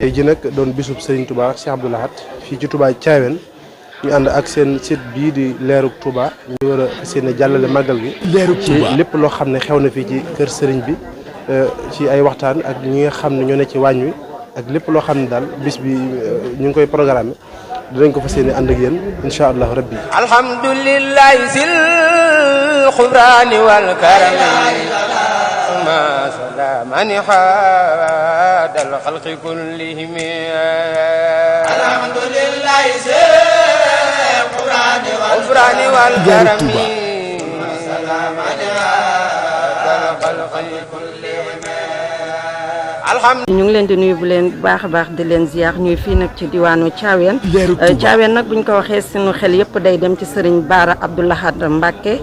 tey ji nag doon bisub Serigne Touba Cheikh Abdou Lahad fii ci Touba Thiawéne ñu ànd ak seen site bii di Leerug Touba ñu war a seen jàllale màggal gi ci lépp loo xam ne xew na fii ci kër Serigne bi ci ay waxtaan ak ñi nga xam ne ñoo ne ci waañ wi ak lépp loo xam ne daal bis bi ñu ngi koy programme dinañ ko fas yéene ànd ak yéen incha allahu rabbi. alhamdulillahi sil xufraani wal karami ma salamani haadal xalqi kullihim alhamdulillahi sil xufraani wal karami ma salamani haadal xalqi kullihim. ñu ngi leen di nuyu bu leen baax a baax di leen ziar ñuy fii nag ci diwaanu Thiawéne. Thiawéne nag buñ ko waxee sunu xel yëpp day dem ci Serigne Bara Abdou Lahad Mbacké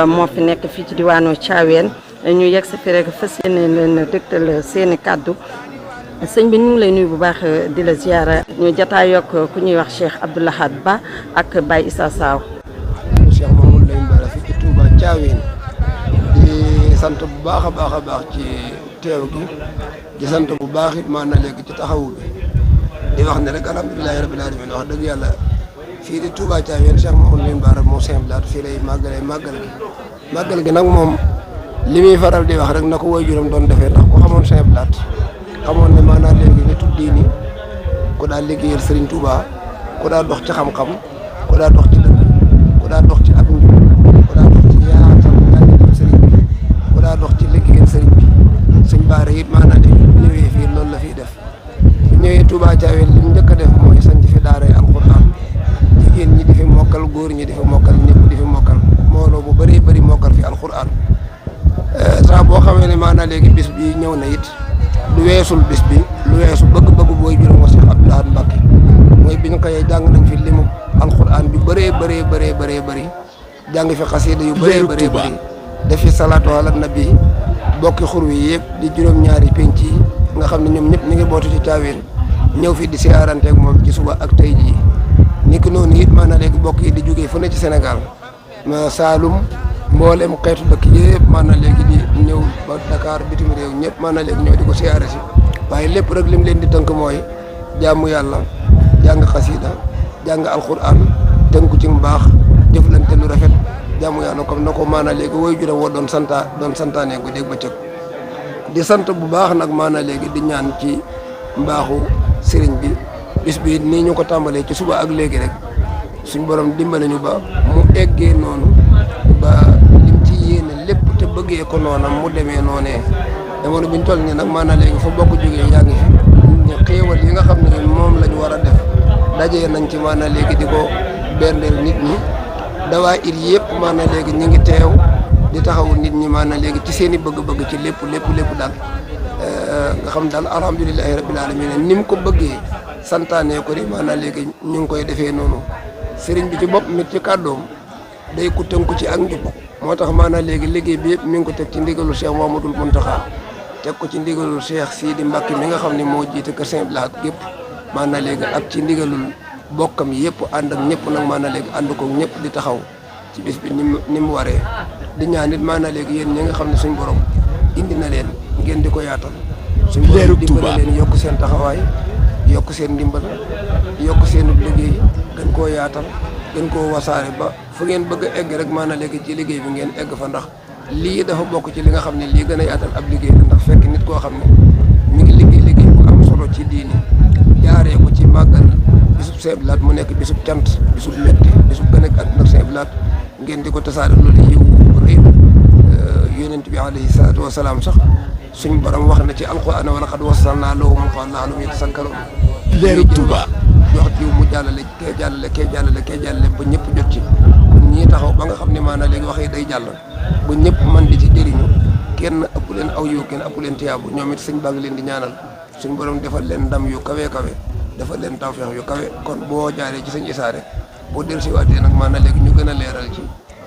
moo fi nekk fii ci diwaanu Thiawéne ñu yegg si fi rek fas yéene leen dëgtal seeni kàddu sëñ bi ñu ngi lay nuyu bu baax di la ziara ñu jataay yokk ku ñuy wax Cheikh Abdou Lahad Ba ak Baye Issa Saw. Cheikh Mamadou Lamine Bara fi ci Touba Thiawéne di sant bu baax a baax ci teew gi di sant bu baax it maanaam léegi ci taxawu bi di wax ne rek alhamdulilahi rabbil alamin wax dëgg yàlla fii di Touba Thiawéne Cheikh Mamadou Lamine Bara moo Sëñ Abdou Lahad fii lay màggal gi nag moom li muy faral di wax rek na ko waajuram doon defee ndax ku xamoon Sëñ Abdou Lahad xamoon ne maanaam léegi nitu diini ku daa liggéeyal Serigne Touba ku daa dox ci xam-xam ku daa dox ci dëgg ku daa dox ci ak njub ku daa dox ci yaatal njàngaleem Serigne bi ku daa dox ci liggéeyal Serigne bi Sëñ Bara it maanaam léegi bu ñëwee fii loolu la fiy def bu ñëwee Touba Thiawéne li mu njëkk a def mooy sanc fi daaray alxuraan jigéen ñi di fi mokkal góor ñi di fi mokkal ñëpp di fi mokkal mbooloo bu bëree bëri mokkal fi alxuraan saa boo xamee ne maanaam léegi bis bi ñëw na it lu weesul bis bi lu weesu bëgg-bëgg booy juróom wa Cheikh Abdou Lahad Mbacké mooy bi ñu koy jàng nañ fi limu alxuraan bi bëree jàng fi xasiida yu bëree def fi salaatu ala nabi bokki xur wi yëpp di juróom-ñaari penc yi nga xam ne ñoom ñëpp ñu ngi bootu ci Thiawéne ñëw fi di siyaarante ak moom ci suba ak tey jii ni ki noonu it maanaam léegi bokk yi di jógee fu ne ci Sénégal Saalum mboolem xeetu dëkk yëpp maanaam léegi di ñëw ba Dakar bitim réew ñëpp maanaam léegi ñëw di ko siyaare si waaye lépp rek lim leen di tënk mooy jaamu yàlla jàng xasiida jàng alxuraan tënku ci mbaax jëflante lu rafet jaamu yàlla comme na ko maanaam léegi woy juram woo doon santaane gu dégg bëccëg di sant bu baax nag maanaam léegi di ñaan ci mbaaxu sëriñ bi bis bi nii ñu ko tàmbalee ci suba ak léegi rek suñ borom dimbale ñu ba mu eggee noonu ba lim ci yéene lépp te bëggee ko noonam mu demee noonee jamono bi ñu toll nii nag maanaam léegi fa bokk jógee yaa ngi fi xéewal yi nga xam ne moom la ñu war a def dajee nañ ci maanaam léegi di ko berndeel nit ñi dawaa it yëpp maanaam léegi ñu ngi teew di taxawu nit ñi maanaam léegi ci seen i bëgg-bëgg ci lépp daal nga xam daal alhamdulilahi rabbil alamin ni mu ko bëggee santaane ko di maanaam léegi ñu ngi koy defee noonu sëriñ bi ci bopp mit ci kàddoom day ku tënku ci ak njub moo tax maanaam léegi liggéey bi yëpp mi ngi ko teg ci ndigalul Cheikh Mouhamadoul Mountakha teg ko ci ndigalul Cheikh Sidi Mbacké mi nga xam ne moo jiite kër Sëñ Abdou Lahad gépp maanaam léegi ak ci ndigalul bokkam yëpp ànd ak ñëpp nag maanaam léegi ànd ko ñëpp di taxaw ci bis bi ni mu waree di ñaan it maanaam léegi yéen ñi nga xam ne suñ borom indi na leen ngeen di ko yaatal suñ borom dimbale leen yokk seen taxawaay yokk seen ndimbal yokk seen liggéey gën koo yaatal gën koo wasaare ba fu ngeen bëgg a egg rek maanaam léegi ci liggéey bi ngeen egg fa ndax lii dafa bokk ci li nga xam ne lii gën a yaatal ab liggéey la ndax fekk nit koo xam ne mi ngi liggéey bu am solo ci diini jaaree ko ci màggal bisub Sëñ Abdou Lahad mu nekk bisub cant bisub metti bisub gën a àdduna ak Sëñ Abdou Lahad ngeen di ko tasaare loolu yiw rëy yonent bi alayhi salaatu wa salaam sax suñ borom wax na ci alquran wa laqad wassalnaa lahum alquran la'allahum yatazakkaruun Leerug Touba wax jiw mu jàllale kee jàllale ba ñëpp jot ci ñii taxaw ba nga xam ne maanaam léegi wax yi day jàll ba ñëpp man di ci jëriñu kenn ëpp leen aw yiw kenn ëpp leen tiyaabu ñoom it sëñ baa ngi leen di ñaanal suñ borom defal leen ndam yu kawe defal leen tawfeex yu kawe kon boo jaaree ci sëñ Issa rek boo dellusiwaatee nag maanaam léegi ñu gën a leeral ci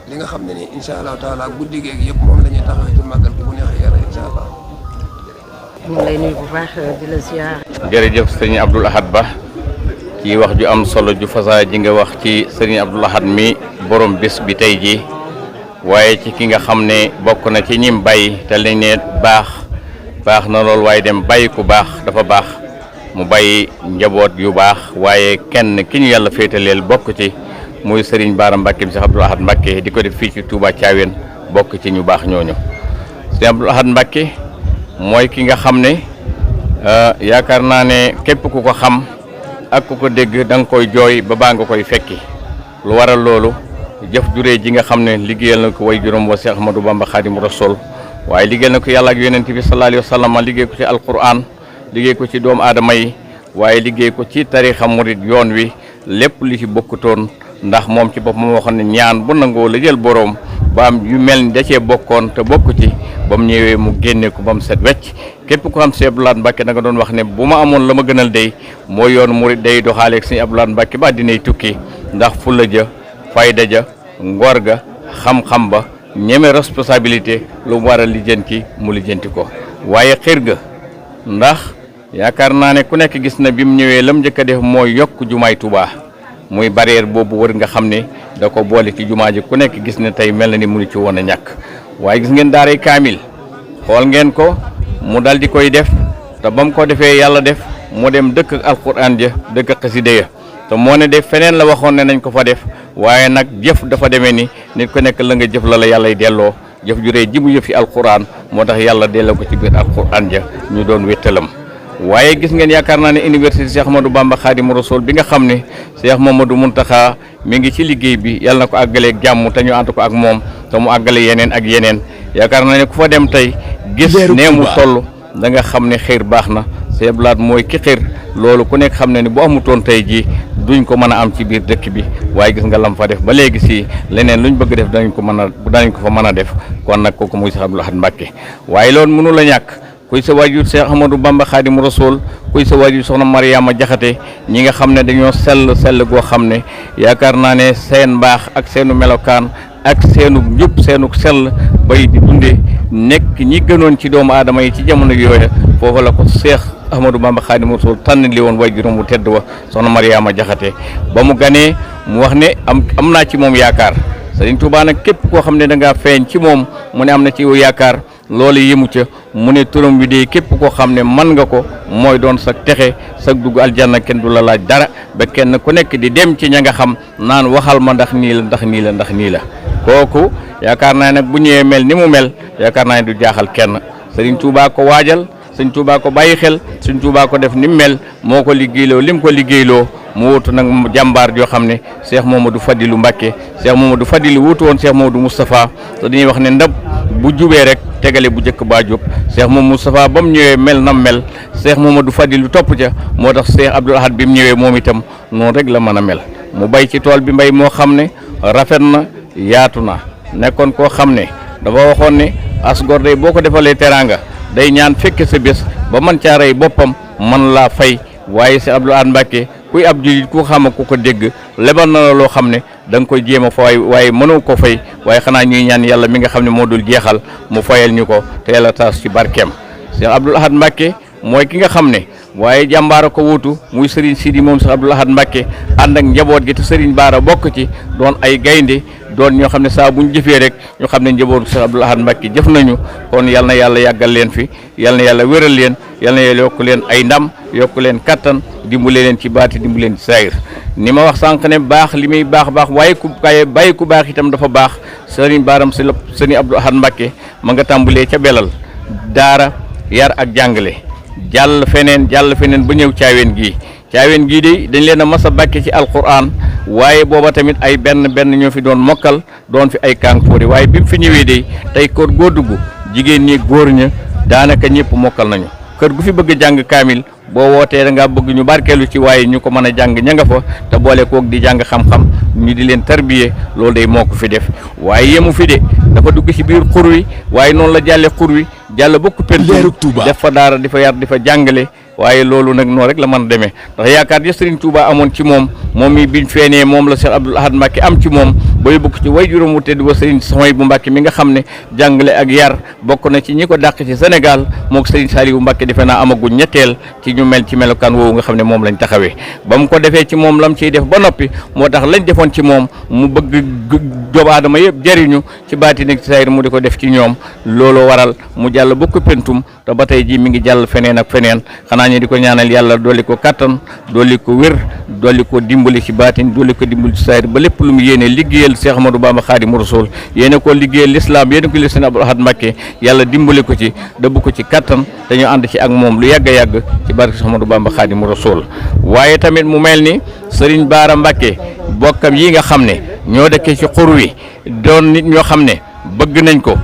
li nga xam ne ni incha allahu taala guddi geeg yëpp moom la ñuy taxawee ci màggal gi bu neexee yàlla incha allah. ñu ngi lay nuyu bu baax di la ziar. jërëjëf sëñ Abdou Lahad Ba ci wax ju am solo ju fasaa ji nga wax ci sëñ Abdou Lahad mi borom bés bi tey ji waaye ci ki nga xam ne bokk na ci ñim bàyyi te lañ ne baax na lool waaye dem bàyyi ku baax dafa baax mu bàyyi njaboot yu baax waaye kenn ki ñu yàlla féetaleel bokk ci muy Serigne Bara Mbacke bi Cheikh Abdoul Ahad Mbacke di ko def fii ci Touba Thiawéne bokk ci ñu baax ñooñu. Cheikh Abdoul Ahad Mbacke mooy ki nga xam ne yaakaar naa ne képp ku ko xam ak ku ko dégg da nga koy jooy ba baa nga koy fekki lu waral loolu jëf juree ji nga xam ne liggéeyal na ko way juróom wa Cheikh Ahmadou Bamba Khadimu Rasul waaye liggéeyal na ko yàlla ak yonent bi sallallahu alayhi wa sallam liggéey ko ci alquran liggéey ko ci doomu aadama yi waaye liggéey ko ci tarixa murid yoon wi lépp li ci bokkutoon ndax moom ci bopp moom waxoon ne ñaan bu nangoo la jël boroom ba am yu mel ni da cee bokkoon te bokku ci ba mu ñëwee mu génne ko ba mu set wecc képp ko xam Sëñ Abdou Lahad Mbacke da nga doon wax ne bu ma amoon la ma gënal day mooy yoon murid day doxaaleeg Sëñ Abdou Lahad Mbacke ba dinay tukki ndax fulla ja fayda ja ngor ga xam-xam ba ñeme responsabilité lu mu war a lijjanti mu lijjanti ko waaye xër ga ndax yaakaar naa ne ku nekk gis na bi mu ñëwee lam njëkk a def mooy yokk jumaay Touba muy barrière boobu wër nga xam ne da ko boole ci jumaa ji ku nekk gis ne tey mel na ni mënu ci woon a ñàkk waaye gis ngeen daaray kaamil xool ngeen ko mu dal di koy def te ba mu ko defee yàlla def mu dem dëkk ak alquran ja dëkk ak xasida ya te moo ne def feneen la waxoon ne nañ ko fa def waaye nag jëf dafa demee ni nit ku nekk la nga jëf la yàllay delloo jëf ju rëy ji mu jëf ci alquran moo tax yàlla delloo ko ci biir alquran ja ñu doon wéttalam waaye gis ngeen yaakaar naa ne université Cheikh Ahmadou Bamba Khadimu Rasul bi nga xam ne Cheikh Mamadou Mountakha mi ngi ci liggéey bi yàlla na ko àggaleeg jàmm te ñu ànd ko ak moom te mu àggale yeneen ak yeneen yaakaar naa ne ku fa dem tey gis nee mu toll da nga xam ne xër baax na Sëñ Abdou Lahad mooy ki xër loolu ku nekk xam ne ni bu amutoon tey jii duñ ko mën a am ci biir dëkk bi waaye gis nga lam fa def ba léegi si leneen luñ bëgg def danañ ko fa mën a def kon nag kooku muy Cheikh Abdou Lahad Mbacke waaye loolu mënu la ñàkk kuy sa waajur Cheikh Ahmadou Bamba Khadimu Rasul kuy sa waajur soxna Mariama Jaxate ñi nga xam ne dañoo sell goo xam ne yaakaar naa ne seen mbaax ak seenu melokaan ak seenu njub seenu sell bay di dunde nekk ñi gënoon ci doomu aadama yi ci jamono yooya foofu la ko Cheikh Ahmadou Bamba Khadimu Rasul tànn li woon waajuram bu tedd wa soxna Mariama Jaxate ba mu ganee mu wax ne am naa ci moom yaakaar Sëriñ Tuubaa nag képp koo xam ne da ngaa feeñ ci moom mu ne am na ci yow yaakaar loolu yëmu ca mu ne turam bi de képp koo xam ne mën nga ko mooy doon sa texe sa dugg aljanna kenn du la laaj dara ba kenn ku nekk di dem ci ña nga xam naan waxal ma ndax nii la ndax nii la ndax nii la kooku yaakaar naa nag bu ñëwee mel ni mu mel yaakaar naa ne du jaaxal kenn Sëriñ Tuubaa ko waajal Sëriñ Tuubaa ko bàyyi xel Sëriñ Tuubaa ko def ni mu mel moo ko liggéeyloo lim ko liggéeyloo mu wutu nag jàmbaar joo xam ne Cheikh Mamadou Fadilou Mbacke Cheikh Mamadou Fadilou wutu woon Cheikh Mamadou Moustapha te dañuy wax ne ndab bu jubee rek tegale bu njëkk baa jub Cheikh Mamadou Moustapha ba mu ñëwee mel na mel Cheikh Mamadou Fadilou topp ca moo tax Cheikh Abdoul Ahad bi mu ñëwee moom itam noonu rek la mën a mel mu bay ci tool bi mbay moo xam ne rafet na yaatu na nekkoon koo xam ne dafa waxoon ne as gor day boo ko defalee teraanga day ñaan fekke sa bés ba man caa rey boppam man laa fay waaye Cheikh Abdoul Ahad Mbacke kuy ab jullit ku xam ku ko dégg lebal na la loo xam ne da nga koy jéem a fa waaye mënoo ko fay waaye xanaa ñuy ñaan yàlla mi nga xam ne moo dul jeexal mu fayal ñu ko te yàlla taas ci barkeem Cheikh Abdoul Ahad Mbacke mooy ki nga xam ne waaye jàmbaara ko wuutu muy Serigne Sidi moom Cheikh Abdoul Ahad Mbacke ànd ak njaboot gi te Serigne Bara bokk ci doon ay gaynde doon ñoo xam ne saa bu ñu jëfee rek ñu xam ne njabootu Cheikh Abdoul Ahad Mbacke jëf nañu kon yal na yàlla yàggal leen fi yal na yàlla wéral leen yal na yàlla yokk leen ay ndam yokk leen kattan dimbale leen ci baati dimbale leen ci saayir ni ma wax sànq ne baax li muy baax waaye ku bàyyi ku baax itam dafa baax Serigne Baram si la Serigne Abdoul Ahad Mbacke ma nga tàmbalee ca belal daara yar ak jàngale jàll feneen ba ñëw caaween gii de dañ leen a mas a bàkke ci alquran waaye booba tamit ay benn ñoo fi doon mokkal doon fi ay kànkoori waaye bi mu fi ñëwee de tey kër goo dugg jigéen ñi góor ña daanaka ñëpp mokkal nañu kër gu fi bëgg a jàng kaamil boo wootee da ngaa bëgg ñu barkeelu ci waaye ñu ko mën a jàng ña nga fa te boole kook di jàng xam-xam ñu di leen tarbiye loolu day moo ko fi def waaye yemu fi de dafa dugg ci biir xur wi waaye noonu la jàlle xur wi jàll bokk pentu def fa daara di fa yar di fa jàngale waaye loolu nag noonu rek la mën a demee ndax yaakaar ja Serigne Touba amoon ci moom mi biñ feenee moom la Cheikh Abdoul Ahad Mbacke am ci moom ba yóbbu ko ci waajuram wu tedd ba Serigne Souhaïbou Mbacke mi nga xam ne jàngale ak yar bokk na ci ñi ko dàq ci Sénégal moog Serigne Saliou Mbacke defe naa amaguñ ñetteel ci ñu mel ci melokaan woowu nga xam ne moom lañ taxawee ba mu ko defee ci moom lam ciy def ba noppi moo tax lañ defoon ci moom mu bëgg doomu aadama yëpp jëriñu ci baati nekk ci saayir mu di ko def ci ñoom loolu waral mu jàll ba ko pentum te ba tey ji mi ngi jàll feneen ak feneen xanaa ñu di ko ñaanal yàlla dolli ko kattan dolli ko wér dolli ko dimbali ci baatin dolli ko dimbali ci saayir ba lépp lu mu yéene liggéeyal Cheikh Ahmadou Bamba Khadimu Rasul yéene ko liggéeyal l'islam yéene ko li Sëriñ Abdou Lahad Mbacké yàlla dimbali ko ci dëbb ko ci kattan te ñu ànd ci ak moom lu yàgg a yàgg ci barke Cheikh Ahmadou Bamba Khadimu Rasul waaye tamit mu mel ni Serigne Bara Mbacké bokkam yi nga xam ne ñoo dëkkee ci xur wi doon nit ñoo xam ne bëgg nañ ko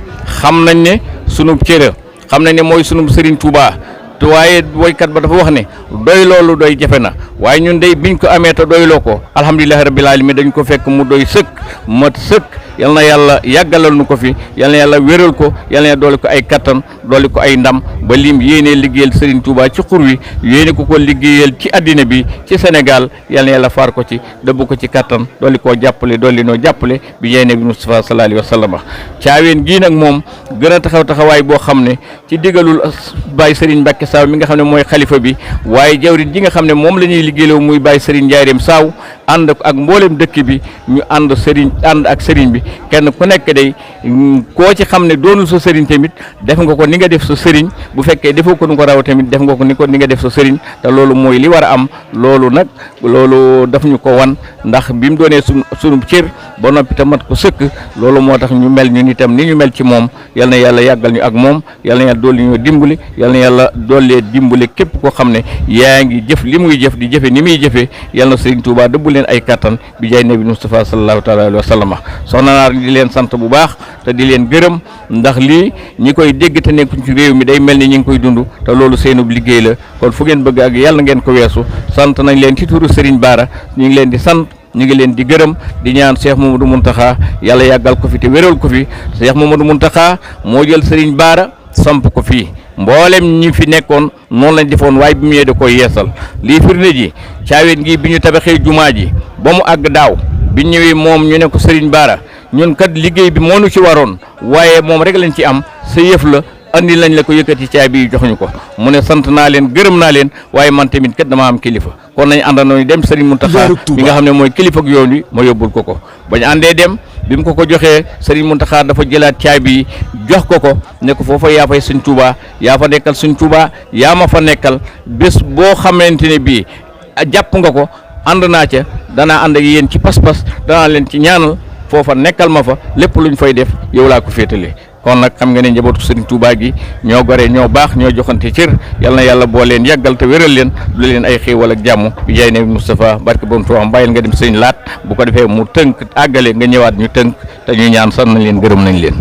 xam nañ ne sunub cëra xam nañ ne mooy sunub Serigne Touba te waaye woykat ba dafa wax ne doy loolu doy jafe na waaye ñun day biñ ko amee te doyloo ko alhamdulillahi rabbil alamin dañ ko fekk mu doy sëkk mat sëkk yal na yàlla yàggalal nu ko fi yal na yàlla wéral ko yal na yàlla dooli ko ay kattan dooli ko ay ndam ba lim yéenee liggéeyal Serigne Touba ci xur wi yéene ko liggéeyal ci addina bi ci Sénégal yal na yàlla faar ko ci dëbb ko ci kattan dooli koo jàppale dooli noo jàppale bi yéene bi Mustafa sallallahu alayhi wa sallam caaween gii nag moom gën a taxawaay boo xam ne ci digalul Baye Serigne Mbacké Saw mi nga xam ne mooy xalifa bi waaye jawrit ji nga xam ne moom la ñuy liggéeyloo muy Baye Serigne Ndiarème Saw ànd ak mboolem dëkk bi ñu ànd ak Serigne bi kenn ku nekk day koo ci xam ne doonul sa Serigne tamit def nga ko ni nga def sa Serigne bu fekkee defoo ko nu ko raw tamit def nga ko ni nga def sa Serigne te loolu mooy li war a am loolu nag loolu daf ñu ko wan ndax bi mu doonee sunu cër ba noppi te mat ko sëkk loolu moo tax ñu mel ñun itam ni ñu mel ci moom yal na yàlla yàggal ñu ak moom yal na yàlla dolli ñu dimbali yal na yàlla dollee dimbali képp koo xam ne yaa ngi jëf li muy jëf di jëfe ni muy jëfee yal na Serigne Touba dëbb leen ay kattan bi jaay nabi Mustafa sallallahu taala alayhi wa sallam soxna naar di leen sant bu baax te di leen gërëm ndax lii ñi koy dégg te nekkuñ ci réew mi day mel ni ñi ngi koy dund te loolu seenub liggéey la kon fu ngeen bëgg ak yàlla ngeen ko weesu sant nañ leen ci turu Serigne Bara ñu ngi leen di sant ñu ngi leen di gërëm di ñaan Cheikh Mamadou Mountakha yàlla yàggal ko fi te wéral ko fi Cheikh Mamadou Mountakha moo jël Serigne Bara samp ko fii mboolem ñi fi nekkoon noonu lañ defoon waaye bi mu ñëwee da koy yeesal lii firnde ji caaween gi bi ñu tabaxee jumaa ji ba mu àgg daaw bi ñëwee moom ñu ne ko Serigne Bara ñun kat liggéey bi moo nu ci waroon waaye moom rek lañ ci am sa yëf la andi lañ la ko yëkkati caabi yi jox ñu ko mu ne sant naa leen gërëm naa leen waaye man tamit kat dama am kilifa kon nañ àndandoo ñu dem Serigne Mountakha mi nga xam ne mooy kilifa ak yoon wi ma yóbbul ko bañ àndee dem bi mu ko joxee Serigne Mountakha dafa jëlaat caabi yi jox ko ne ko foofa yaa fay Serigne Touba yaa fa nekkal Serigne Touba yaa ma fa nekkal bés boo xamante ne bii jàpp nga ko ànd naa ca danaa ànd ak yéen ci pas-pas danaa leen ci ñaanal foofa nekkal ma fa lépp luñ fay def yow laa ko féetalee kon nag xam nga ne njabootu Serigne Touba gi ñoo gore ñoo baax ñoo joxante cër yal na yàlla boo leen yàggal te wéral leen du leen ay xéewal ak jàmm bi jaay nabi Moustapha barke bon Touba bàyyil nga dem sëñ laat bu ko defee mu tënk àggale nga ñëwaat ñu tënk te ñu ñaan sant nañ leen gërëm nañ leen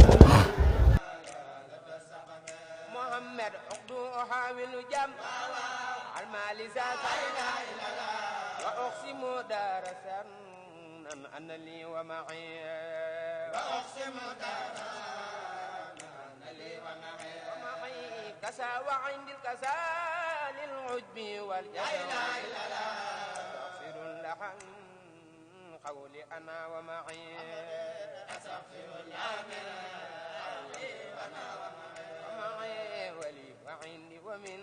كسا وعند الكسا للعجب والجسد أستغفر لحن قولي أنا ومعي أستغفر الله من قولي أنا ومعي ولي وعندي ومن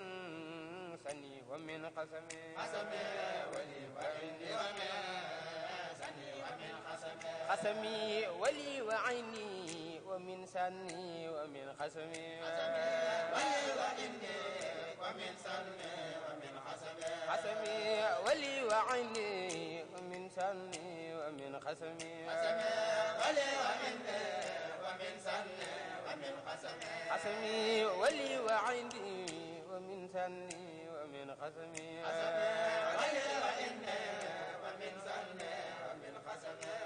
سني ومن قسمي ولي وعندي ومن سني ومن قسمي ولي وعيني ومن سني ومن قسمي ومن سني ومن قسمي ولي وعيني ومن سني ومن قسمي ولي وعيني ومن سني ومن قسمي ولي وعيني ومن سني ومن قسمي ولي وعيني ومن سني ومن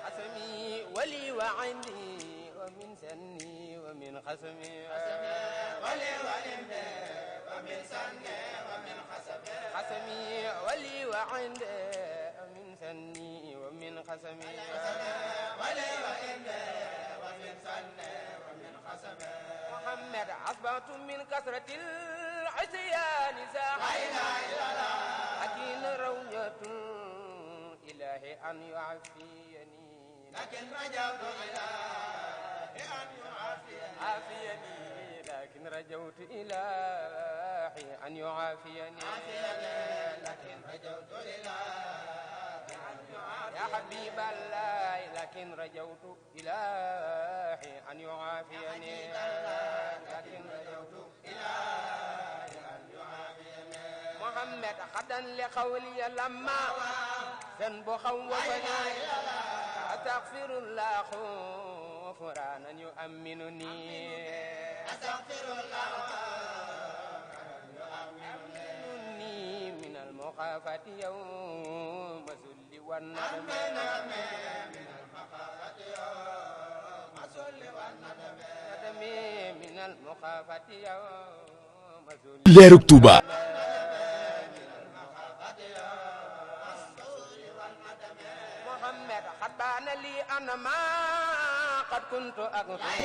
قسمي ولي وعيني ومن سني ومن قسمي ولي وعيني ومن سني ومن قسمي ولي وعيني ومن سني ومن قسمي ولي وعيني ومن سني ومن قسمي محمد أصبحت من كثرة العصيان ساعة لكن روية إلهي أن يعافيني لكن رجوت إلهي أن يعافيني لكن رجوت إلهي أن يعافيني لكن رجوت إلهي أن يعافيني يا حبيب الله لكن رجوت إلهي أن يعافيني لكن رجوت إلهي أن يعافيني محمد خدا لقولي لما ذنب خوفني أستغفر الله غفرانا يؤمنني أستغفر الله يؤمنني من المخافة يوم ذل والندم من المخافة يوم ذل والندم من المخافة يوم ذل leerug Touba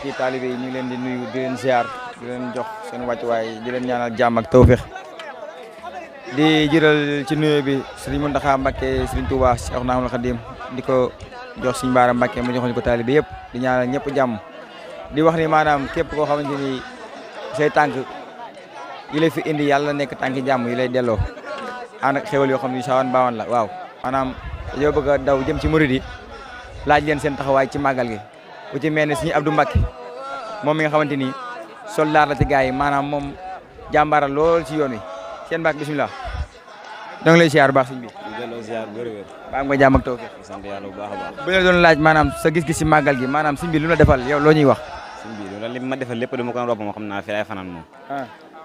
ci taalibe yi ñu ngi leen di nuyu di leen ziar di leen jox seen wàccuwaay di leen ñaanal jàmm ak tawféex di jëral ci nuyoo bi Serigne Mountakha Mbacké Serigne Touba Cheikhouna Ahmadoul Khadim di ko jox Serigne Bara Mbacké mu joxoon ko taalibe yëpp di ñaanal ñëpp jàmm di wax ni maanaam képp koo xamante ni say tànk yi lay fi indi yàlla nekk tànki jàmm yi lay delloo ànd ak xéwal yoo xam ne sawan baawan la waaw maanaam dañoo bëgg a daw jëm ci murid yi laaj leen seen taxawaay ci màggal gi ku ci mel ne Serigne Abdou Mbacké moom mi nga xamante ni soldaar la ci gars yi maanaam moom jàmbaara lool ci yoon wi seen Mbacké bismillah da nga lay ziar baax sëñ bi di delloo ziar wér-wér baa nga jàmm ak tawfeex sant yàlla bu baax a baax bu la doon laaj maanaam sa gis-gis ci màggal gi maanaam sëñ bi lu la defal yow loo ñuy wax sëñ bi loolu li ma defal lépp dama ko rob moo xam naa fi lay fanaan moom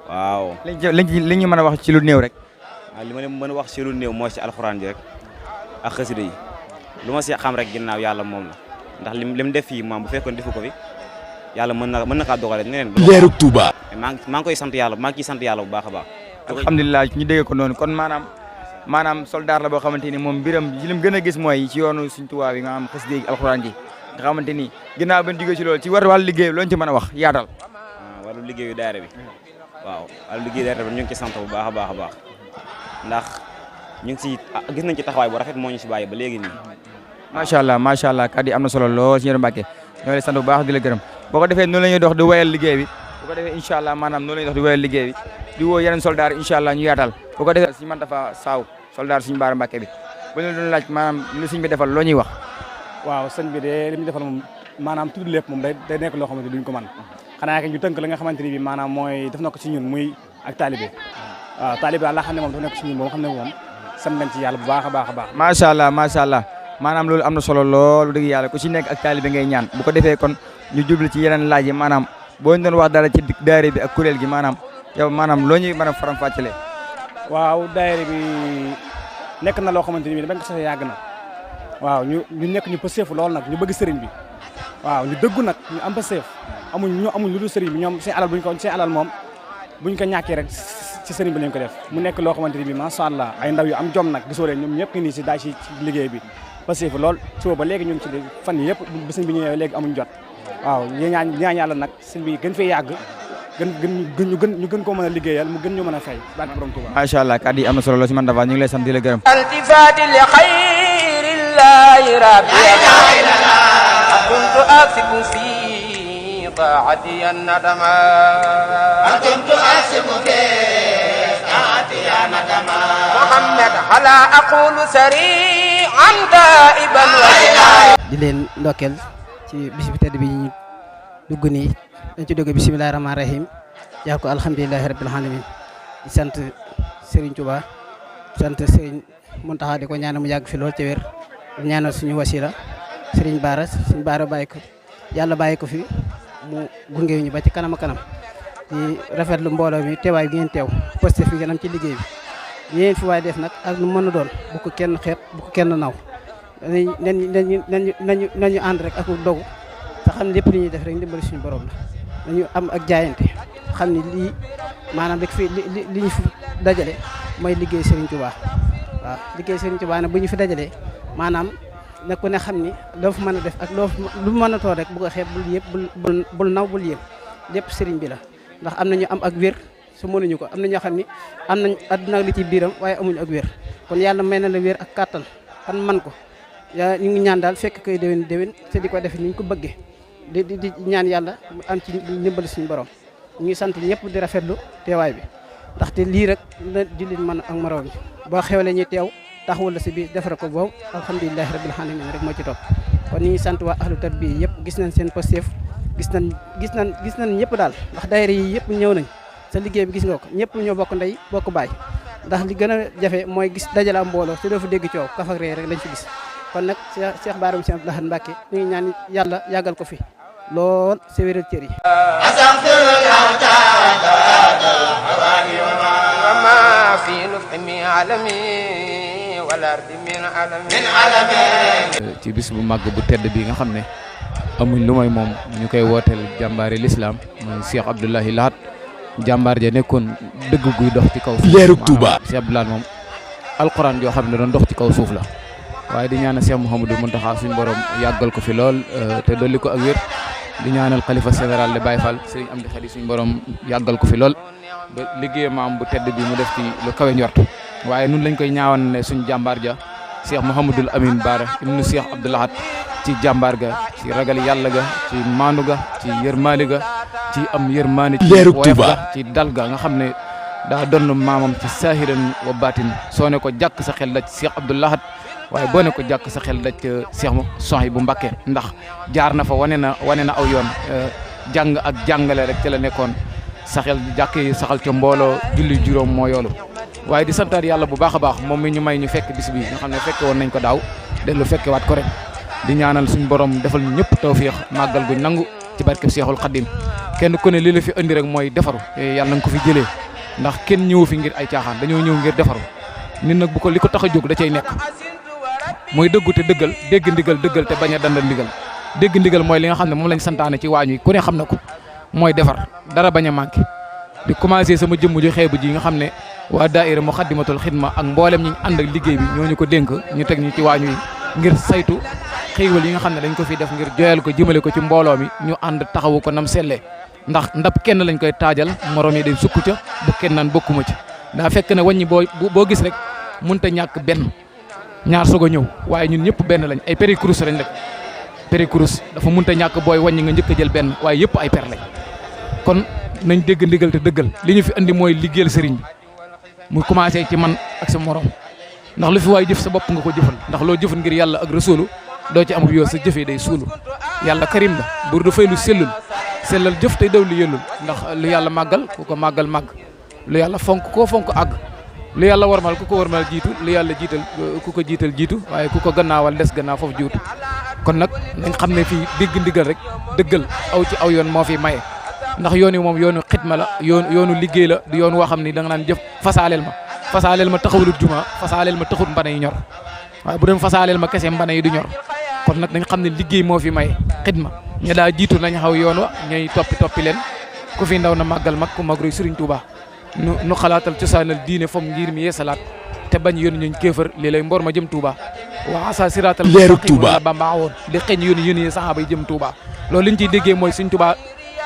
waaw li ñu mën a wax ci lu néew rek waaw li ma leen mën a wax ci lu néew mooy ci alxuraan ji rek ak xasida yi lu ma si xam rek ginnaaw yàlla moom la ndax lim def fii moom bu fekkoon defu ko fi yàlla mën na kaa doxale neneen leerug Touba maa ngi koy sant yàlla maa ngi ciy sant yàlla bu baax a baax alhamdulilah ñu dégg ko noonu kon maanaam soldaar la boo xamante ni moom mbiram ci lim gën a gis mooy ci yoonu Sëriñ Tuubaa bi nga am xasida yi alxuraan ji nga xamante ni ginnaaw ben jógee ci loolu ci wàllu liggéey looñu ci mën a wax yaatal wàllu liggéeyu daayira bi waaw wàllu liggéeyu daayira bi ñu ngi ci sant bu baax a baax a baax ndax ñu ngi si gis nañ ci taxawaay bu rafet moo ñu si bàyyi ba léegi nii macha allah kàddu yi am na solo lool si ñëw Mbacké ñoo lay sant bu baax di la gërëm boo ko defee noonu la ñuy dox di wayal liggéey bi bu ko defee incha allah maanaam noonu la ñuy dox di wayal liggéey bi di woo yeneen soldaar incha allah ñu yaatal bu ko defee suñu manta fa saaw soldaar suñu Bara Mbacké bi bu ñu doon laaj maanaam lu sëñ bi defal loo ñuy wax waaw sëñ bi de li mu defal moom maanaam tudd lépp moom day nekk loo xamante duñ ko mën xanaa ñu tënk la nga xamante ni bi maanaam mooy def na ko ci ñun muy ak taalibe waaw taalibe daal la xam ne moom dafa nekk ci ñun moom xam ne moom sant nañ ci yàlla bu baax a baax a baax macha allah maanaam loolu am na solo loolu dëgg yàlla ku ci nekk ak taalibe ngay ñaan bu ko defee kon ñu jublu ci yeneen laaj yi maanaam boo ñu doon wax dara ci daayira bi ak kuréel gi maanaam yow maanaam loo ñuy mën a faram fàccale waaw daayira bi nekk na loo xamante ni bi bañ ko sosee yàgg na waaw ñu nekk ñu pëseefu lool nag ñu bëgg sëriñ bi waaw ñu dëggu nag ñu am pëseef amuñ lu dul sëriñ bi ñoom seen alal moom buñ ko ñàkkee rek ci sëriñ bi lañ ko def mu nekk loo xamante ni bi macha allah ay ndaw yu am jom nag gisoo leen ñoom ñëpp ngi nii si daay ci liggéey bi pëseefu lool suba ba léegi ñu ngi ci fan yi yëpp ba sëñ bi ñëwee léegi amuñ jot waaw ñaan yàlla nag sëñ bi gën fee yàgg ñu gën koo mën a liggéeyal mu gën ñu mën a fay barke borom Tuuba macha allah kàddu yi am na solo lool si man dafa ñu ngi lay sant di la gërëm التفات لخير الله ربي كنت أكسب في طاعتي الندما كنت أكسب في طاعتي الندما محمد هلا أقول سريعا تائبا di leen ndokkeel ci bis bi tedd bi ñu dugg nii dañ ci dugg bismillahi rahmaani rahim jaar ko alhamdulilahi rabbil alamin di sant Serigne Touba sant Serigne Mountakha di ko ñaanal mu yàgg fi lool ci wér di ñaanal suñu wasila Serigne Bara bàyyi ko yàlla bàyyi ko fi mu gunge ñu ba ci kanam kanam di rafetlu mbooloo mi teewaay bi ngeen teew posté fi ngeen am ci liggéey bi yéen fi waay def nag ak lu mën a doon bu ko kenn xeeb bu ko kenn naw nañu ànd rek ak dogu te xam ne lépp li ñuy def rek ndimbali suñu borom la nañu am ak jaayante xam ne lii maanaam rek fi li ñu fi dajale mooy liggéey Serigne Touba waaw liggéey Serigne Touba nag bu ñu fi dajalee maanaam nag ku ne xam ni loo fi mën a def ak lu mën a toog rek bu ko xeeb bul yëpp bul naw bul yëpp lépp Serigne bi la ndax am nañu am ak wér su mënuñu ko am na ñoo xam ni am nañ àdduna li ci biiram waaye amuñu ak wér kon yàlla may na la wér ak kàttan kan man ko yaa ñu ngi ñaan daal fekk koy déwén te di ko def ni ñu ko bëggee di ñaan yàlla am ci ndimbal suñu borom ñu ngi sant ñëpp di rafetlu teewaay bi ndaxte lii rek la jullit mën ak moroom bi boo xewlee ñu teew taxawul la si biir defare ko boobu alhamdulilahi rabbil alamin rek moo ci topp kon ñu ngi sant waa ahlu tarbiya yëpp gis nañ seen pastef gis nañ ñëpp daal ndax daayira yi yëpp ñëw nañ sa liggéey bi gis nga ko ñëpp ñoo bokk ndey bokk baay ndax li gën a jafe mooy gis dajala am mbooloo te doo fa dégg coow kaf ak ree rek lañ fi gis kon nag Cheikh Bara Cheikh Abdou Lahad Mbacké ñu ngi ñaan yàlla yàggal ko fi lool sa wéral cër yi وما في نفهم عالمي والأرض من عالمي ci bis bu màgg bu tedd bi nga xam ne amuñ lu mooy moom ñu koy wooteel jàmbaari lislaam mooy Cheikh Abdou Lahad jàmbaar ja nekkoon dëgg guy dox ci kaw suuf. leerug Touba Cheikh Abdou Lahad moom alquran joo xam ne doon dox ci kaw suuf la waaye di ñaanal Cheikh Mouhamadou Mountakha suñu borom yàggal ko fi lool te dolli ko ak wér di ñaanal xalifa général de Baye Fall Serigne Amdi Khady suñu borom yàggal ko fi lool ba liggéey maam bu tedd bi mu def ci lu kawe njort waaye nun lañ koy ñaawan ne suñu jàmbaar ja Cheikh Mouhamadoul Amine Bara ibnu Cheikh Abdou Lahad ci jàmbaar ga ci ragal yàlla ga ci maandu ga ci yërmaali ga ci am yërmaani ci woyof ga ci dal ga nga xam ne daa doon maamam ci saahiran wa baatin soo ne ko jàkk sa xel daj Cheikh Abdou Lahad waaye boo ne ko jàkk sa xel daj Cheikh Souhaïbou Mbacké ndax jaar na fa wane na aw yoon jàng ak jàngale rek ci la nekkoon saxel jàkk yi saxal ca mbooloo julli juróom moo yoolu waaye di santaat yàlla bu baax a baax moom mi ñu may ñu fekk bis bi nga xam ne fekke woon nañ ko daaw dellu fekke waat ko rek di ñaanal suñu borom defal ñu ñëpp tawfiix màggal guñ nangu ci barkeb Seexul Xaddim kenn ku ne li la fi indi rek mooy defaru yàlla na nga ko fi jëlee ndax kenn ñëwu fi ngir ay caaxaan dañoo ñëw ngir defaru nit nag bu ko li ko tax a jóg da cay nekk mooy dëggu te dëggal dégg ndigal dëggal te bañ a dandal ndigal dégg ndigal mooy li nga xam ne moom lañ santaane ci waañ wi ku ne xam na ko mooy defar dara bañ a manqué di commencé sama jëmm ju xeebu ji nga xam ne waa daaira Muxaddamatul Xidma ak mboolem ñi ànd ak liggéey bi ñooñu ko dénk ñu teg ñu ci waañ wi ngir saytu xéewal yi nga xam ne dañ ko fi def ngir joyal ko jëmale ko ci mbooloo mi ñu ànd taxawu ko nam sellee ndax ndab kenn lañ koy taajal morom yi day sukk ca bu kenn naan bokkuma ci daa fekk ne wàññi boo gis rek mënta ñàkk benn ñaar soog a ñëw waaye ñun ñëpp benn lañ ay péricrous lañ rek péricrous dafa mënta ñàkk booy wàññi nga njëkk a jël benn waaye yëpp ay per lañ kon nañ dégg ndigal te dëggal li ñu fi andi mooy liggéeyal sëriñ bi mu commencé ci man ak sa morom ndax lu fi waay jëf sa bopp nga ko jëfal ndax loo jëfal ngir yàlla ak rasulu doo ci amul yoon sa jëfee day suulu yàlla karim la buur dafay lu sellal jëf tey daw li yëllul ndax lu yàlla màggal ku ko màggal màgg lu yàlla fonk koo fonk àgg lu yàlla warmal ku ko warmal jiitu lu yàlla jiital ku ko jiital jiitu waaye ku ko gannaawal des gannaaw foofu jiitu kon nag nañ xam ne fii dégg ndigal rek dëggal aw ci aw yoon moo fi maye ndax yoon yi moom yoonu xitma la yoonu liggéey la du yoon woo xam ni da nga naan jëf fasaaleel ma taxawalut juma fasaaleel ma taxut mbana yi ñor waaye bu dem fasaaleel ma kese mbana yi du ñor kon nag dañ xam ne liggéey moo fi maye xitma ña daa jiitu nañ xaw yoon wa ñooy toppi leen ku fi ndaw na màggal mag ku mag roy Sëriñ Tuubaa nu xalaatal cosaanal diine fom ngir mi yeesalaat te bañ yoon ñooñ kéefër lii lay mbor ma jëm Touba waa asa siraatal leeru Touba Bamba woon di xeeñ yoon saxaaba yi jëm Touba loolu liñ ciy déggee mooy Sëriñ Touba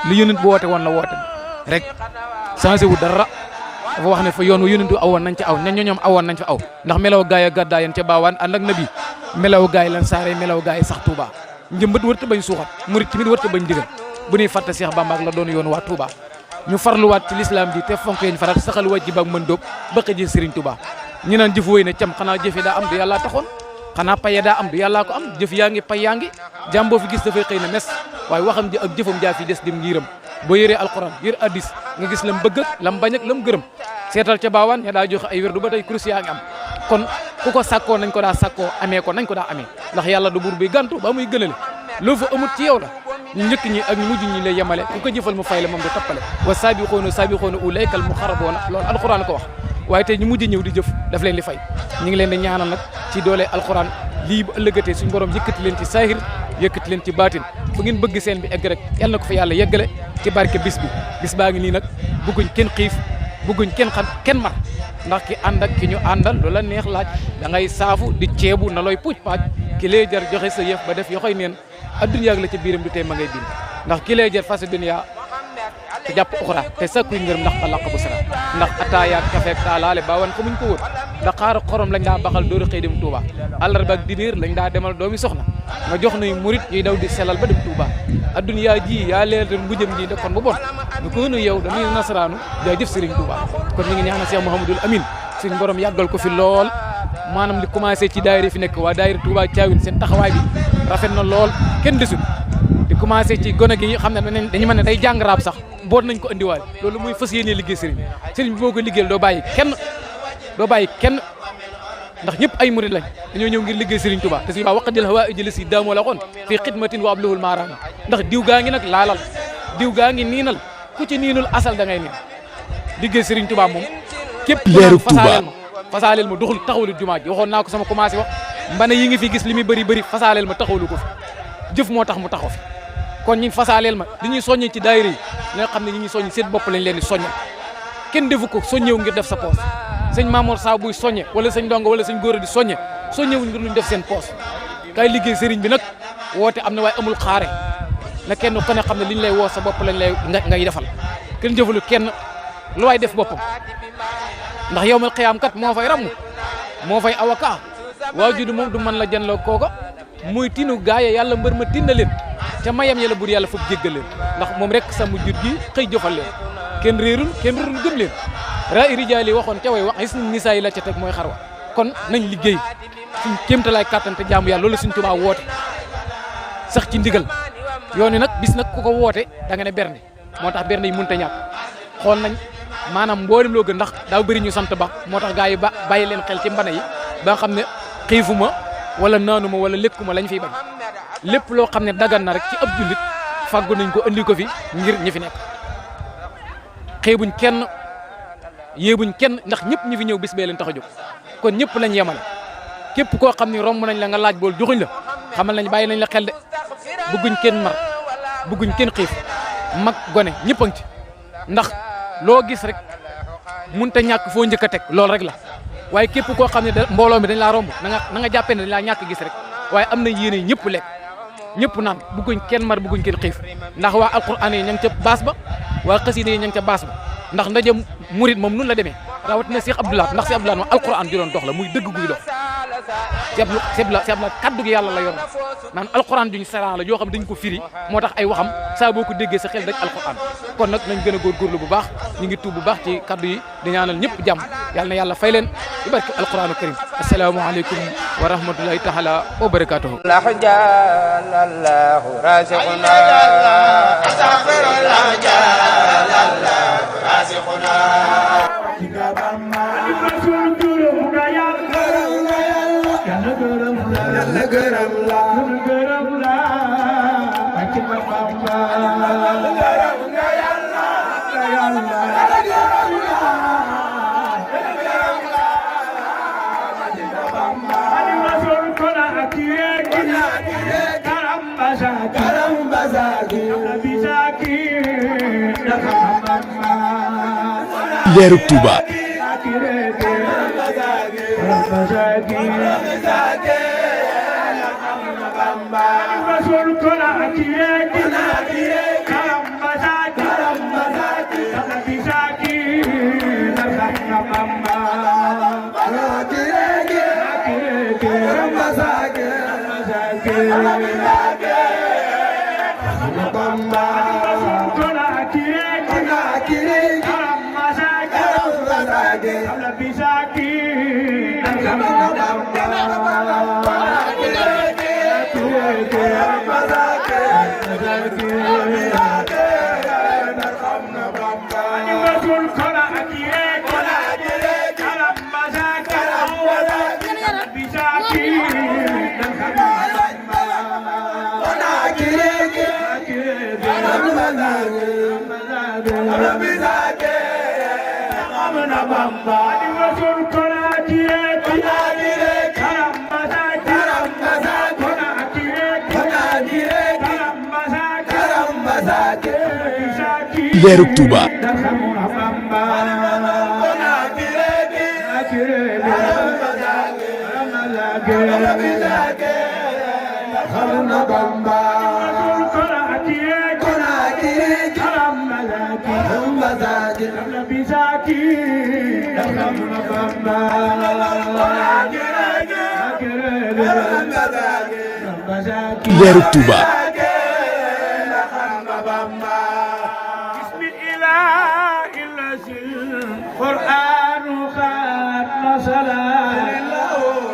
li yonent bu woote woon la woote rek changé wu dara dafa wax ne fa yoon wa yonent awoon nañ ca aw ñoom awoon nañ fa aw ndax melaw gaay a gàddaayan ca baawaan ànd ak nabi melaw gaay lan saare melaw gaay sax Touba njëmbat wërta bañ suuxat murit tamit wërta bañ digal bu ñuy fàtte Cheikh Bamba ak la doon yoon waa Touba ñu farluwaat ci l'islam ji te fonk yéen farat saxal wajib ak mën dóob bëq ji Serigne Touba ñu naan jëf wéy ne cam xanaa jëfe daa am du yàllaa taxoon xanaa paye daa am du yàllaa ko am jëf yaa ngi pay yaa ngi jàmm boo fi gis dafay xëy na mes waaye waxam ji ak jëfam jaa fi des dim ngiram boo yëree alquran yër addis nga gis lam bëgg ak lam bañ ak lam gërëm seetal ca baawaan ña daa joxe ay wér du ba tey kurus yaa ngi am kon ku ko sàkkoo nañ ko daa sàkkoo amee ko nañ ko daa amee ndax yàlla du buur bi gàntu ba muy gënale loo fa amut ci yow la ñu njëkk ñi ak ñu mujj ñi lay yemale ku ko jëfal mu fay la moom du tappale wa saabixoona ulaykal muxarraboona loolu alquran ko wax waaye tey ñu mujj ñëw di jëf daf leen di fay ñu ngi leen di ñaanal nag ci doole alquran lii bu ëllëgatee suñu borom yëkkati leen ci saahir yëkkati leen ci baatin fu ngeen bëgg seen bi egg rek yal na ko fa yàlla yeggale ci barke bis baa ngi nii nag bëgguñ kenn xiif bëgguñ kenn mar ndax ki ànd ak ki ñu àndal lu la neex laaj da ngay saafu di ceebu na looy puuj paaj ki lay jar joxe sa yëf ba def yoxoy neen adduna la ca biiram du tey ma ngay din ndax ki lay jar fas dunya te jàpp uxra te sakkuy ngërëm ndax xalaq bu sara ndax ataayaat kafeek taalaale baawan ko muñ ko wóor da xaar xorom lañ daa baxal dóori xëy dem Touba àllarba ak dibéer lañ daa demal doomi soxna nga jox nuy murit yuy daw di selal ba dem Touba adduna ji yaa leer den mbujëm ji dekkoon bu bon ñu ko nu yow dañuy nasaraanu jaajëf Serigne Touba kon ñu ngi ñaanal Cheikh Mouhamadoul Amine suñ borom yàggal ko fi lool maanaam li commencé ci daayira fi nekk waa daayira Touba Thiawéne seen taxawaay bi rafet na lool kenn desul di commencé ci gone gi xam ne dañu mën ne day jàng raab sax boot nañ ko andiwaale loolu muy fas yéenee liggéey sëriñ bi boo ko liggéeyal doo bàyyi kenn ndax ñëpp ay murid lañ dañoo ñëw ngir liggéey sëriñ Touba te si waa waqadil hawa ijli si daamoo la xoon fii xidmatin wa ablahul maaraam ndax diw gaa ngi nag laalal diw gaa ngi niinal ku ci niinul asal da ngay niin liggéey sëriñ Touba moom képp fasaaleel ma doxul taxawlu jumaa ji waxoon naa ko sama commencé wax mbana yi ngi fi gis li muy bëri fasaaleel ma taxawlu ko fi jëf moo tax mu taxaw fi kon ñi fasaaleel ma li ñuy soññee ci daayira yi nga xam ne ñi ñuy soññ seen bopp lañ leen di soññal kenn defu ko soññew ngir def sa poos sëñ Mamour Sa buy soññe wala sëñ Ndongo wala sëñ Góora di soññewuñ ngir luñ def seen poos kay liggéey sëriñ bi nag woote am na waaye amul xaare na kenn ku ne xam ne li ñu lay woo sa bopp lañ lay ngay defal kenn jëfalu kenn lu waay def boppam ndax yowmal xiyaam kat moo fay ramm moo fay avocat waajur moom du mën la janloo kooka muy tinu gaaye yàlla mbër ma tinna leen ca mayam yàlla bur yàlla foofu jéggal leen ndax moom rek sa mu jur gi xëy jëfal leen kenn réerul gëm leen ra'i rijaali waxoon ca way wax gis nisaa yi la ca teg mooy xarwa kon nañ liggéey suñ kéemtalaay kàttan te jaamu yàlla loolu suñ Tuubaa woote sax ci ndigal yoon nag bis nag ku ko woote da nga ne bernde moo tax bernde yi mënut a ñàkk xool nañ maanaam mboolem loo gën ndax daaw bëri ñu sant ba moo tax gars yi ba bàyyi leen xel ci mbana yi ba nga xam ne xiifuma wala naanuma wala lekkuma lañ fiy bañ lépp loo xam ne dagan na rek ci ab jullit fàggu nañ ko andi ko fi ngir ñi fi nekk xeebuñ kenn yéebuñ kenn ndax ñëpp ñi fi ñëw bis bee leen tax a jóg kon ñëpp lañ yemale képp koo xam ne romb nañ la nga laaj bool joxuñ la xamal nañ bàyyi nañ la xel de bëgguñ kenn mar bëgguñ kenn xiif mag gone ñëpp a ngi ci ndax loo gis rek mënut a ñàkk foo njëkk a teg loolu rek la waaye képp koo xam ne mbooloo mi dañ laa romb na nga jàppee ne dañ laa ñàkk gis rek waaye am nañ yéene ñëpp lekk ñëpp naan bëgguñ kenn mar bëgguñ kenn xiif ndax waa alquran yi ña ngi ca baas ba waa xasida yi ña ngi ca baas ba ndax ndaje murit moom nun la demee rawatina Cheikh Abdoulaye ndax Cheikh Abdoulaye moom alquran ju doon dox la muy dëgg guy dox Cheikh Abdoulaye kaddu gi yàlla la yor naan alquran juñ saran la yoo xam dañ ko firi moo tax ay waxam saa boo ko déggee sa xel daj alquran kon nag nañ gën a góorgóorlu bu baax ñu ngi tuub bu baax ci kaddu yi di ñaanal ñëpp jàmm yàlla na yàlla fay leen ci barke alquranu karim assalaamu aleykum wa rahmatullahi taala wa barakatuhu Leerug Touba Leerug Touba Leerug Touba القرآن خاتم صلاة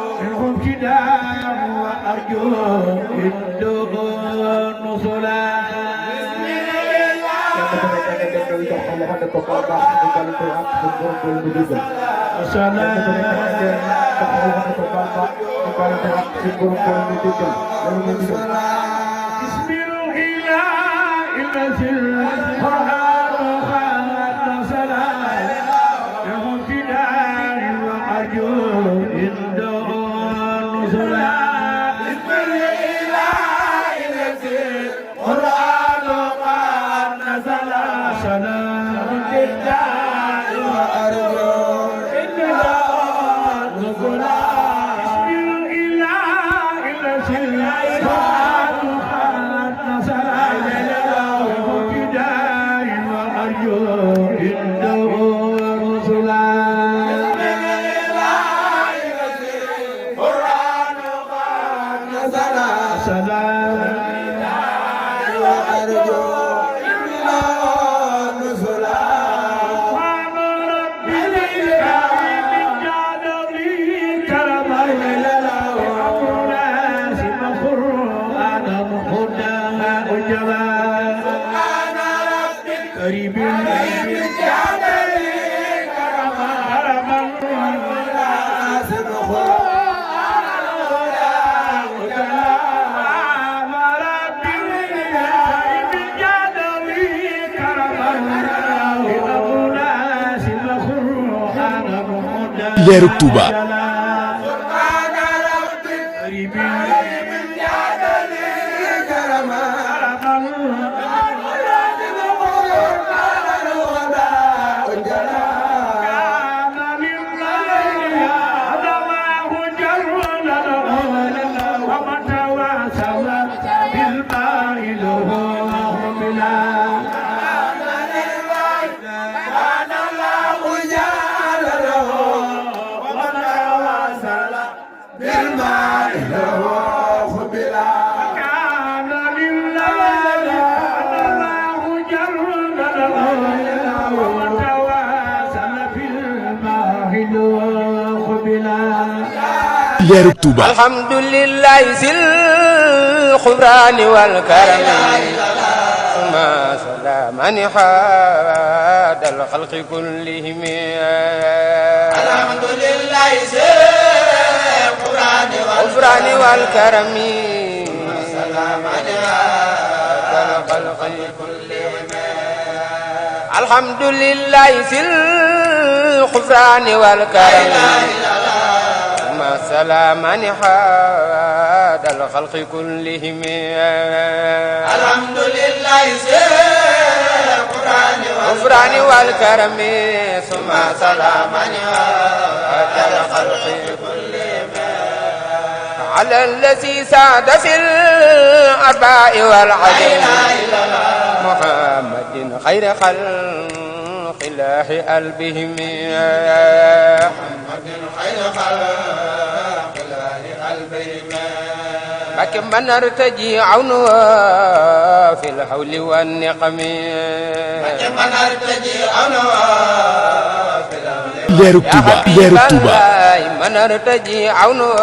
leerug Touba. leerug Touba. alhamdulillahi sil xufraani wal karami summa salaamani haadal xalqi kullihim alhamdulillahi sil xufraani wal karami summa salaamani haadal xalqi kullihim alhamdulillahi sil xufraani wal karami سلاما حاد الخلق كلهم الحمد لله سير الغفران والكرم ثم سلاما حاد الخلق كلهم على الذي ساد في الآباء والعجم محمد خير خلق الله قلبهم محمد خير خلق لكن من ارتجي عونه في الحول والنقم لكن من ارتجي عونه في الحول leerug Touba leerug Touba. من ارتجي عونه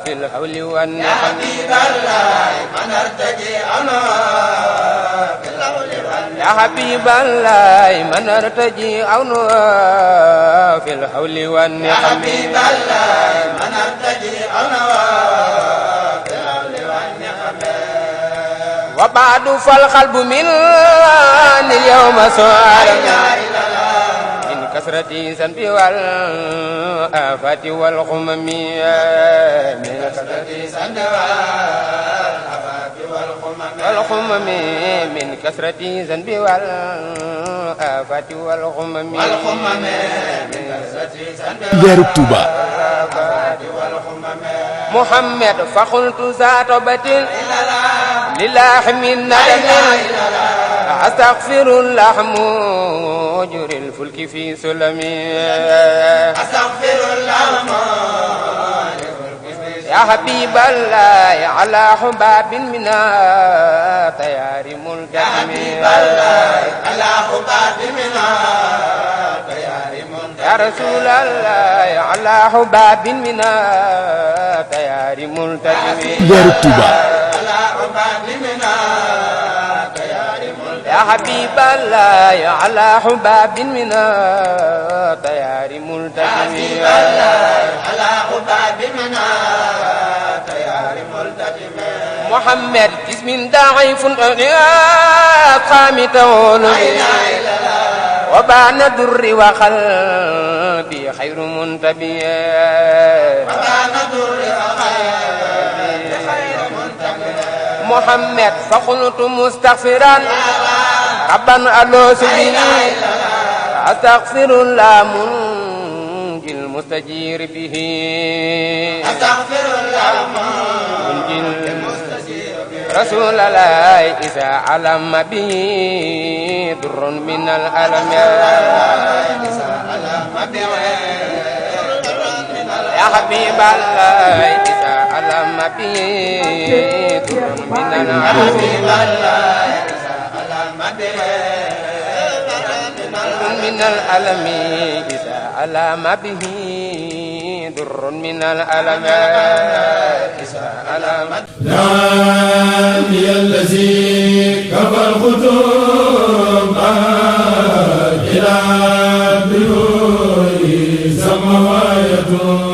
في الحول والنقم من ارتجي عونه في الحول والنقم يا حبيب الله من ارتجي عونه في الحول والنقم يا حبيب الله من ارتجي عونه وبعد فالقلب من اليوم سؤال من كثرة ذنب والآفات والغمم من كثرة ذنب والآفات والغمم من كثرة ذنب والآفات والغمم leerug Touba. محمد فقلت ذات بتل لله من ندم أستغفر الله مجر الفلك في سلمي أستغفر الله يا حبيب الله على حباب منا تيار ملتزم يا حبيب الله على حباب منا تيار ملتزم يا رسول الله على حباب منا leerug Touba يا حبيب الله على حباب منا تيار ملتزم على حباب منا تيار ملتزم محمد اسم ضعيف قام تولد وبان در وقلبي خير منتبه وبان در وقلبي خير منتبه محمد فقلت مستغفرا ربا ألوس به أستغفر الله منجي المستجير به أستغفر الله منجي المستجير به رسول الله إذا علم به در من الألم إذا علم به يا حبيب الله إذا علم به در من الألم من الألم إذا ألم به در من الألم إذا ألم نامي الذي كفى الخطوب إلى بيوت سماوات